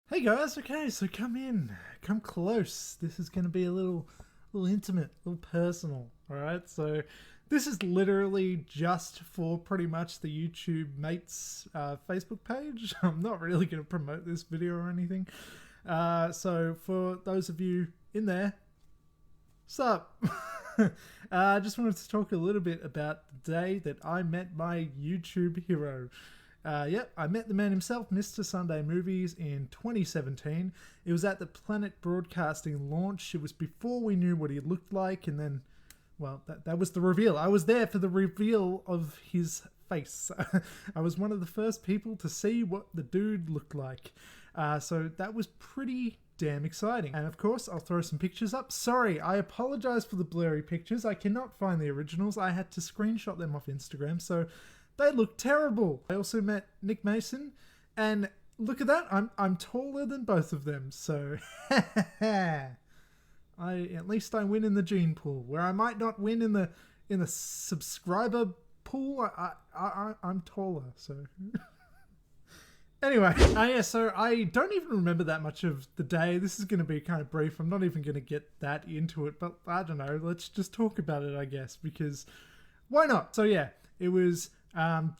Hey guys, okay, so come close. This is gonna be a little intimate, a little personal. All right, so this is literally just for pretty much the YouTube mates Facebook page. I'm not really gonna promote this video or anything. So for those of you in there, sup? I just wanted to talk a little bit about the day that I met my YouTube hero. Yep, I met the man himself, Mr. Sunday Movies, in 2017. It was at the Planet Broadcasting launch. It was before we knew what he looked like, and then, well, that was the reveal. I was there for the reveal of his face. I was one of the first people to see what the dude looked like. So that was pretty damn exciting. And of course, I'll throw some pictures up. Sorry, I apologize for the blurry pictures. I cannot find the originals. I had to screenshot them off Instagram, so they look terrible. I also met Nick Mason, and look at that, I'm taller than both of them, so at least I win in the gene pool, where I might not win in the subscriber pool. I'm taller, so anyway, yeah, so I don't even remember that much of the day. This is going to be kind of brief. I'm not even going to get that into it, but I don't know. Let's just talk about it, I guess, because why not? So yeah, it was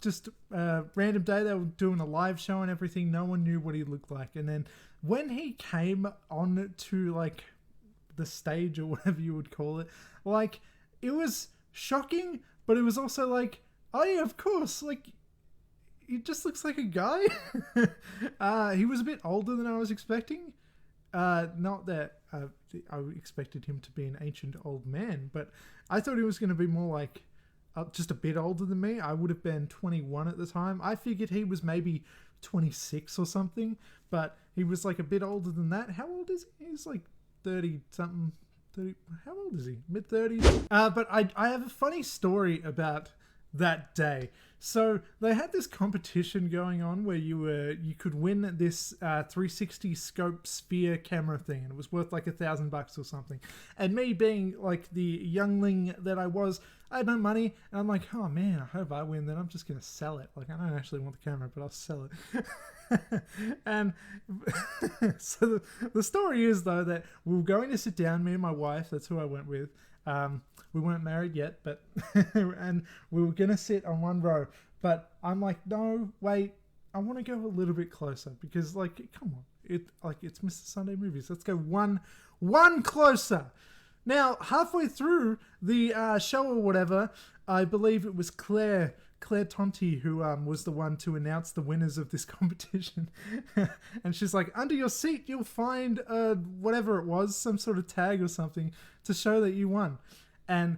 just a random day. They were doing a live show and everything. No one knew what he looked like. And then when he came on to like the stage or whatever you would call it, like it was shocking, but it was also like, oh yeah, of course, like he just looks like a guy. He was a bit older than I was expecting. Not that I expected him to be an ancient old man, but I thought he was going to be more like just a bit older than me. I would have been 21 at the time. I figured he was maybe 26 or something, but he was like a bit older than that. How old is he? He's like 30 something. 30, how old is he? Mid 30s? But I have a funny story about that day. So they had this competition going on where you could win this 360 scope sphere camera thing, and it was worth like $1,000 or something. And me being like the youngling that I was, I had no money, and I'm like, oh man, I hope I win. Then I'm just gonna sell it. Like, I don't actually want the camera, but I'll sell it. And so the story is though that we were going to sit down, me and my wife. That's who I went with. We weren't married yet, but and we were gonna sit on one row, but I'm like, no, wait, I want to go a little bit closer because, like, come on, it's Mr. Sunday Movies. Let's go one closer. Now, halfway through the show or whatever, I believe it was Claire Tonti who was the one to announce the winners of this competition. And she's like, under your seat you'll find whatever it was, some sort of tag or something to show that you won. And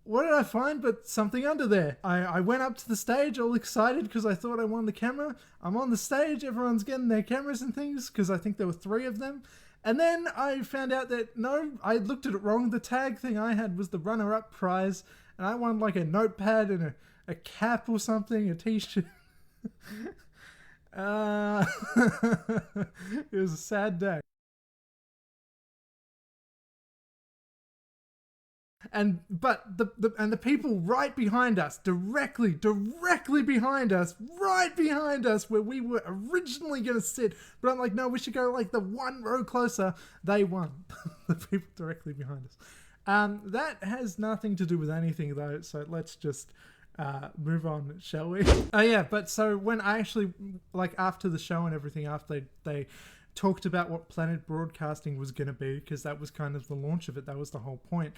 what did I find but something under there? I went up to the stage all excited because I thought I won the camera. I'm on the stage, everyone's getting their cameras and things because I think there were 3 of them. And then I found out that no, I looked at it wrong. The tag thing I had was the runner-up prize, and I won like a notepad and a cap or something, a t-shirt. It was a sad day. But the people right behind us, directly behind us, right behind us, where we were originally going to sit, but I'm like, no, we should go like the 1 row closer. They won. The people directly behind us. That has nothing to do with anything though, so let's just move on, shall we? Oh yeah, but so when I actually, like, after the show and everything, after they talked about what Planet Broadcasting was going to be, because that was kind of the launch of it, that was the whole point.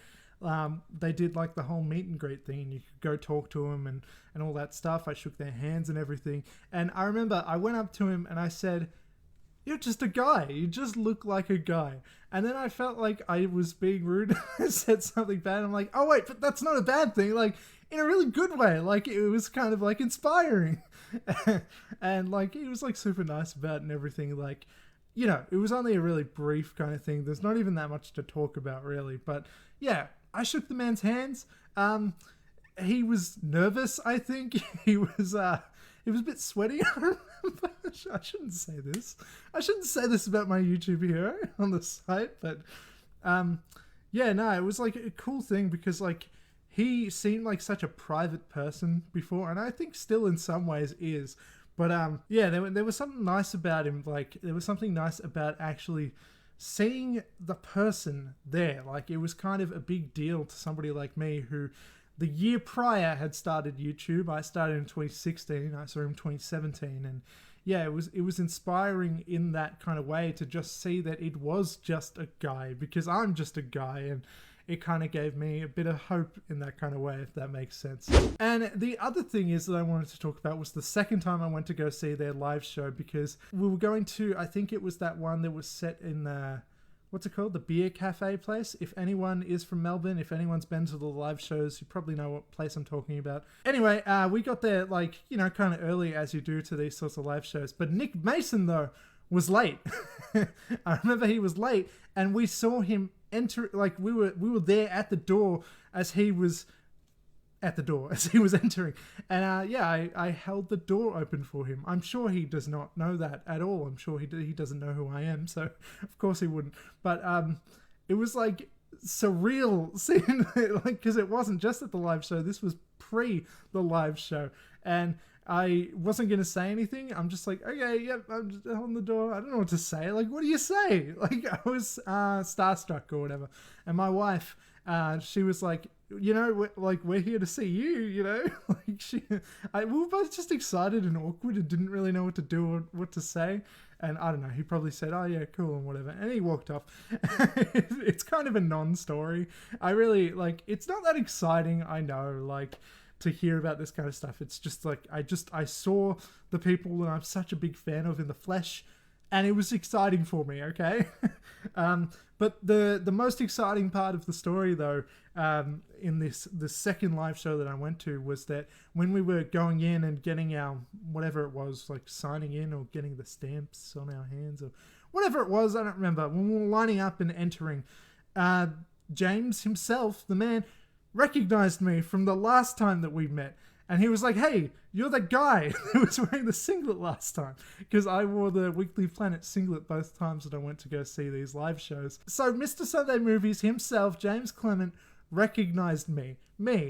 They did like the whole meet and greet thing, and you could go talk to them and all that stuff. I shook their hands and everything, and I remember I went up to him and I said, you're just a guy, you just look like a guy. And then I felt like I was being rude. I said something bad. I'm like, oh wait, but that's not a bad thing, like in a really good way. Like, it was kind of like inspiring. And like, he was like super nice about it and everything. Like, you know, it was only a really brief kind of thing. There's not even that much to talk about really, but yeah, I shook the man's hands. He was nervous, I think. He was a bit sweaty. I remember. I shouldn't say this. I shouldn't say this about my YouTube hero on the site, but yeah, no, it was like a cool thing because like he seemed like such a private person before, and I think still in some ways is, But yeah, there was something nice about him. Like, there was something nice about actually seeing the person there. Like, it was kind of a big deal to somebody like me who the year prior had started YouTube. I started in 2016. I saw him in 2017, and yeah, it was inspiring in that kind of way to just see that it was just a guy, because I'm just a guy, and it kind of gave me a bit of hope in that kind of way, if that makes sense. And the other thing is that I wanted to talk about was the second time I went to go see their live show, because we were going to, I think it was that one that was set in the, what's it called? The beer cafe place. If anyone is from Melbourne, if anyone's been to the live shows, you probably know what place I'm talking about. Anyway, we got there, like, you know, kind of early, as you do to these sorts of live shows. But Nick Mason, though, was late. I remember he was late, and we saw him enter, like, we were there at the door as he was entering, and yeah, I held the door open for him. I'm sure he does not know that at all. I'm sure he doesn't know who I am, so of course he wouldn't. But it was like surreal seeing it, like, because it wasn't just at the live show. This was pre the live show, and I wasn't going to say anything. I'm just like, okay, yep, I'm just on the door. I don't know what to say. Like, what do you say? Like, I was starstruck or whatever. And my wife, she was like, you know, we're here to see you, you know? Like, we were both just excited and awkward and didn't really know what to do or what to say. And I don't know, he probably said, oh yeah, cool, and whatever. And he walked off. It's kind of a non-story. I really, like, it's not that exciting, I know, like, to hear about this kind of stuff. It's just like, I saw the people that I'm such a big fan of in the flesh, and it was exciting for me, okay? But the most exciting part of the story, though, in the second live show that I went to, was that when we were going in and getting our, whatever it was, like signing in or getting the stamps on our hands or whatever it was, I don't remember, when we were lining up and entering, James himself, the man, recognized me from the last time that we met, and he was like, hey, you're the guy who was wearing the singlet last time, because I wore the Weekly Planet singlet both times that I went to go see these live shows. So Mr. Sunday Movies himself, James Clement, recognized me.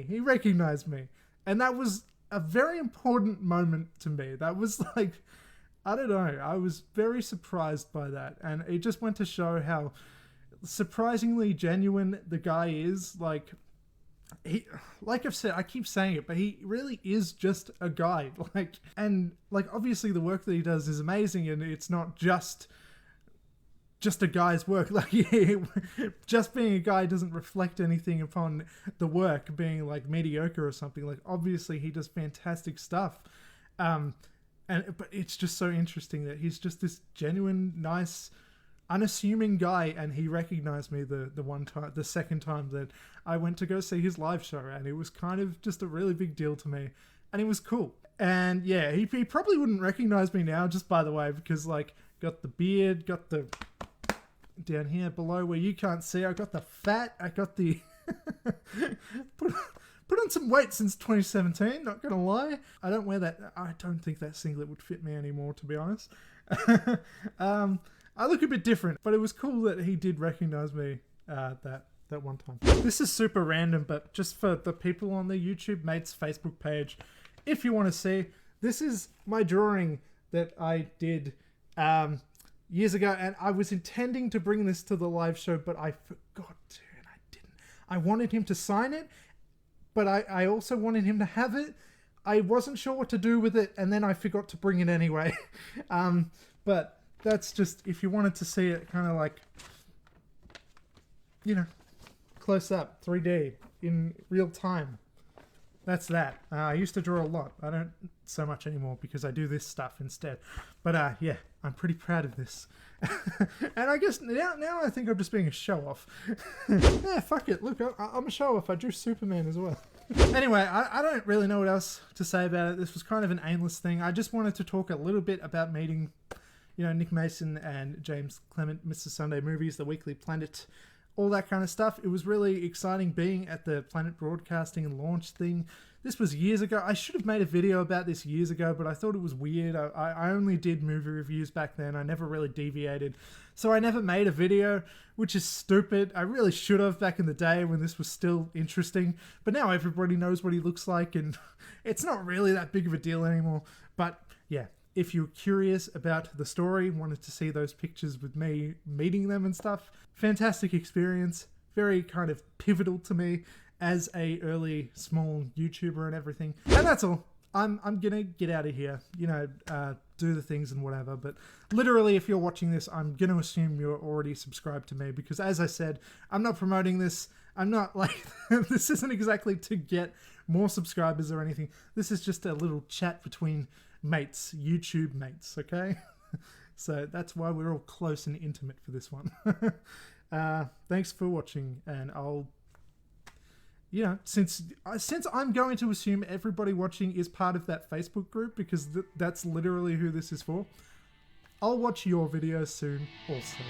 He recognized me, and that was a very important moment to me. That was like, I don't know, I was very surprised by that, and it just went to show how surprisingly genuine the guy is. Like, he, like I've said, I keep saying it, but he really is just a guy. Like, and like, obviously the work that he does is amazing, and it's not just a guy's work. Like, just being a guy doesn't reflect anything upon the work being like mediocre or something. Like, obviously he does fantastic stuff, but it's just so interesting that he's just this genuine, nice, unassuming guy, and he recognized me the second time that I went to go see his live show, and it was kind of just a really big deal to me, and it was cool. And yeah, he probably wouldn't recognize me now, just by the way, because like, got the beard, got the down here below where you can't see, I got the fat, I got the put on some weight since 2017, not gonna lie. I don't wear that. I don't think that singlet would fit me anymore, to be honest. I look a bit different, but it was cool that he did recognize me that one time. This is super random, but just for the people on the YouTube Mates Facebook page, if you want to see, this is my drawing that I did years ago, and I was intending to bring this to the live show, but I forgot to, and I didn't. I wanted him to sign it, but I also wanted him to have it. I wasn't sure what to do with it, and then I forgot to bring it anyway. But that's just, if you wanted to see it kind of like, you know, close up, 3D, in real time. That's that. I used to draw a lot. I don't so much anymore because I do this stuff instead. But yeah, I'm pretty proud of this. And I guess now I think I'm just being a show-off. Yeah, fuck it. Look, I'm a show-off. I drew Superman as well. Anyway, I don't really know what else to say about it. This was kind of an aimless thing. I just wanted to talk a little bit about meeting, you know, Nick Mason and James Clement, Mr. Sunday Movies, the Weekly Planet, all that kind of stuff. It was really exciting being at the Planet Broadcasting and launch thing. This was years ago. I should have made a video about this years ago, but I thought it was weird. I only did movie reviews back then. I never really deviated. So I never made a video, which is stupid. I really should have back in the day when this was still interesting. But now everybody knows what he looks like, and it's not really that big of a deal anymore. But yeah, yeah, if you're curious about the story, wanted to see those pictures with me meeting them and stuff, fantastic experience, very kind of pivotal to me as a early small YouTuber and everything. And that's all. I'm gonna get out of here, you know, do the things and whatever, but literally if you're watching this, I'm gonna assume you're already subscribed to me, because as I said, I'm not promoting this. I'm not like, this isn't exactly to get more subscribers or anything. This is just a little chat between mates, YouTube mates, okay? So that's why we're all close and intimate for this one. Thanks for watching, and I'll, you know, since I'm going to assume everybody watching is part of that Facebook group, because that's literally who this is for, I'll watch your videos soon also.